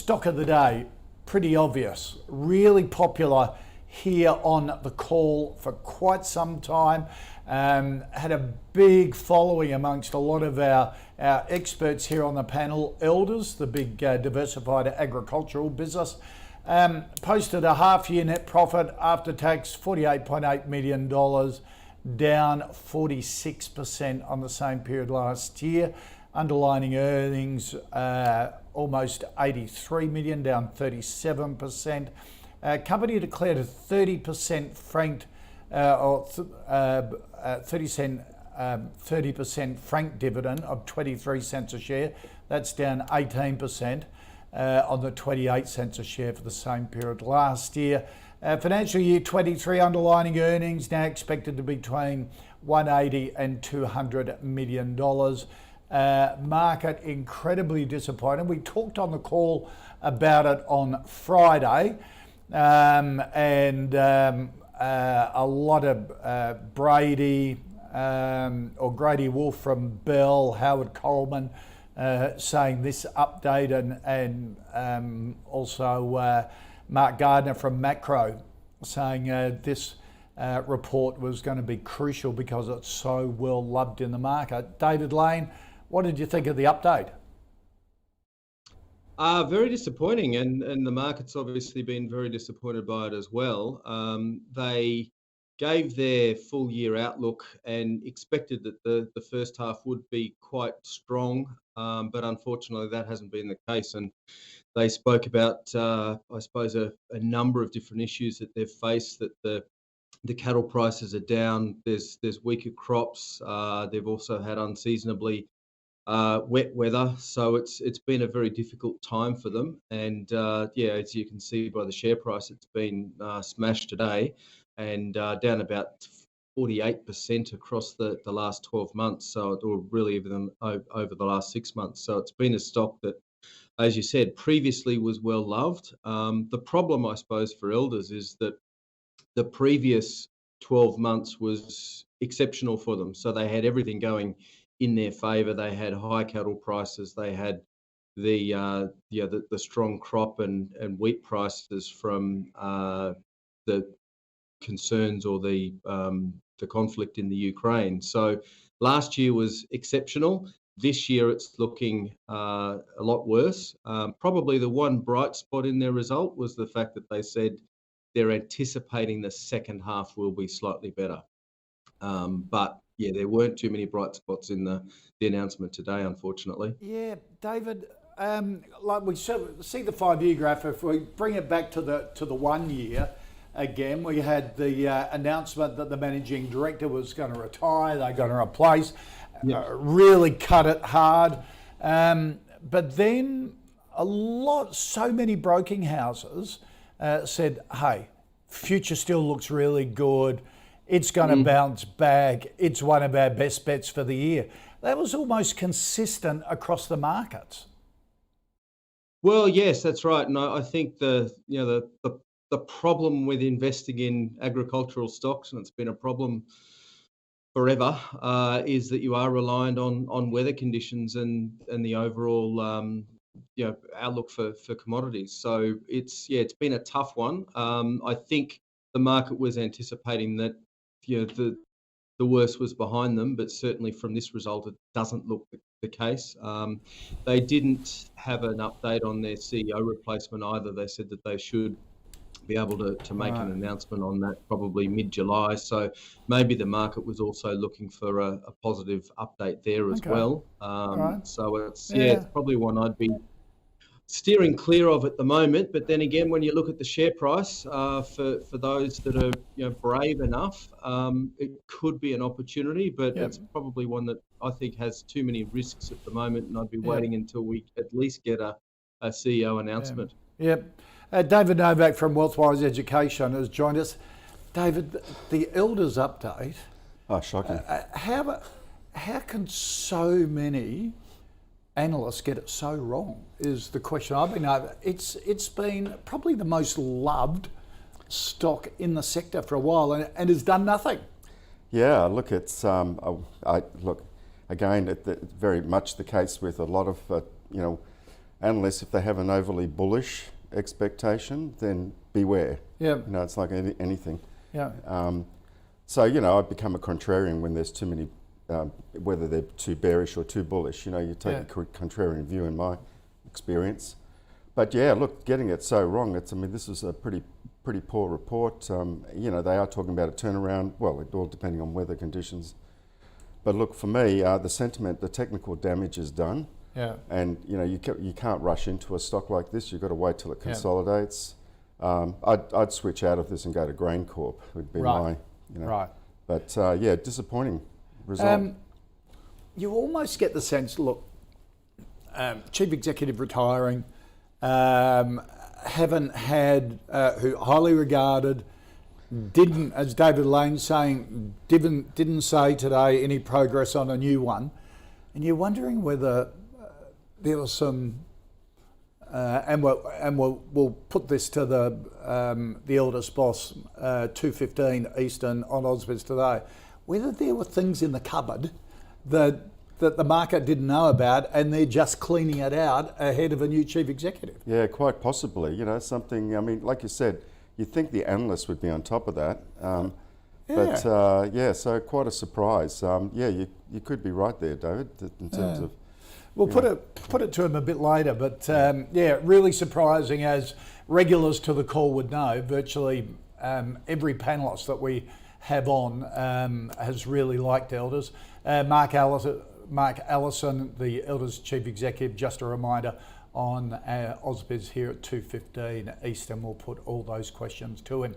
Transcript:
stock of the day, pretty obvious, really popular here on the call for quite some time. Had a big following amongst a lot of our experts here on the panel. Elders, the big diversified agricultural business, posted a half-year net profit after tax, $48.8 million, down 46% on the same period last year. Underlying earnings, almost 83 million, down 37%. Company declared a 30% franked, 30% franked dividend of 23 cents a share. That's down 18% on the 28 cents a share for the same period last year. Financial year 23 underlying earnings now expected to be between 180 and $200 million. Market incredibly disappointed. We talked on the call about it on Friday, and a lot of Brady or Grady Wolf from Bell, Howard Coleman saying this update, and also Mark Gardner from Macro saying this report was going to be crucial because it's so well loved in the market. David Lane, what did you think of the update? Very disappointing, and the market's obviously been very disappointed by it as well. They gave their full year outlook and expected that the first half would be quite strong, but unfortunately that hasn't been the case. And they spoke about, I suppose, a number of different issues that they've faced, that the cattle prices are down, there's weaker crops, they've also had unseasonably wet weather, so it's been a very difficult time for them. And as you can see by the share price, it's been smashed today and down about 48% across the last 12 months, or really even over the last 6 months. So it's been a stock that, as you said, previously was well loved. The problem, I suppose, for Elders is that the previous 12 months was exceptional for them. So they had everything going in their favour. They had high cattle prices. They had the strong crop and wheat prices from the concerns or the conflict in the Ukraine. So last year was exceptional. This year it's looking a lot worse. Probably the one bright spot in their result was the fact that they said they're anticipating the second half will be slightly better. But yeah, there weren't too many bright spots in the announcement today, unfortunately. Yeah, David, like we see the 5-year graph. If we bring it back to the 1 year, again, we had the announcement that the managing director was going to retire. They're going to replace. Really cut it hard. But then so many broking houses said, hey, future still looks really good. It's going to bounce back. It's one of our best bets for the year. That was almost consistent across the markets. Well, yes, that's right. And I think the problem with investing in agricultural stocks, and it's been a problem forever, is that you are reliant on weather conditions and the overall outlook for commodities. So it's been a tough one. I think the market was anticipating that the worst was behind them, but certainly from this result, it doesn't look the case. They didn't have an update on their CEO replacement either. They said that they should be able to make an announcement on that probably mid-July. So maybe the market was also looking for a positive update there as well. So it's probably one I'd be steering clear of at the moment. But then again, when you look at the share price, for those that are brave enough, it could be an opportunity, but it's probably one that I think has too many risks at the moment, and I'd be waiting until we at least get a CEO announcement. David Novac from Wealthwise Education has joined us. David, the Elders update. Oh, shocking. How can so many analysts get it so wrong is the question I've been over. It's been probably the most loved stock in the sector for a while and has done nothing. Yeah, look, it's again, it's very much the case with a lot of analysts, if they have an overly bullish expectation, then beware. Yeah. You know, it's like anything. Yeah. So, you know, I've become a contrarian when there's too many, whether they're too bearish or too bullish. You know, you take a contrarian view in my experience. But yeah, look, getting it so wrong, I mean, this is a pretty poor report. You know, they are talking about a turnaround, well, it all depending on weather conditions. But look, for me, the sentiment, the technical damage is done. Yeah. And, you know, you can't rush into a stock like this. You've got to wait till it consolidates. I'd switch out of this and go to GrainCorp, would be my, you know. Right. But yeah, disappointing result. You almost get the sense, look, chief executive retiring, haven't had, who highly regarded, didn't, as David Lane's saying, didn't say today any progress on a new one. And you're wondering whether there was some, and we'll put this to the eldest boss, 2:15 Eastern on ausbiz today, whether there were things in the cupboard that the market didn't know about and they're just cleaning it out ahead of a new chief executive. Yeah, quite possibly. You know, something, I mean, like you said, you'd think the analysts would be on top of that. But yeah, so quite a surprise. Yeah, you could be right there, David, in terms of... We'll put it to him a bit later, but yeah, really surprising, as regulars to the call would know. Virtually every panellist that we have on has really liked Elders. Mark Allison, the Elders Chief Executive, just a reminder, on ausbiz here at 2:15 Eastern. We'll put all those questions to him.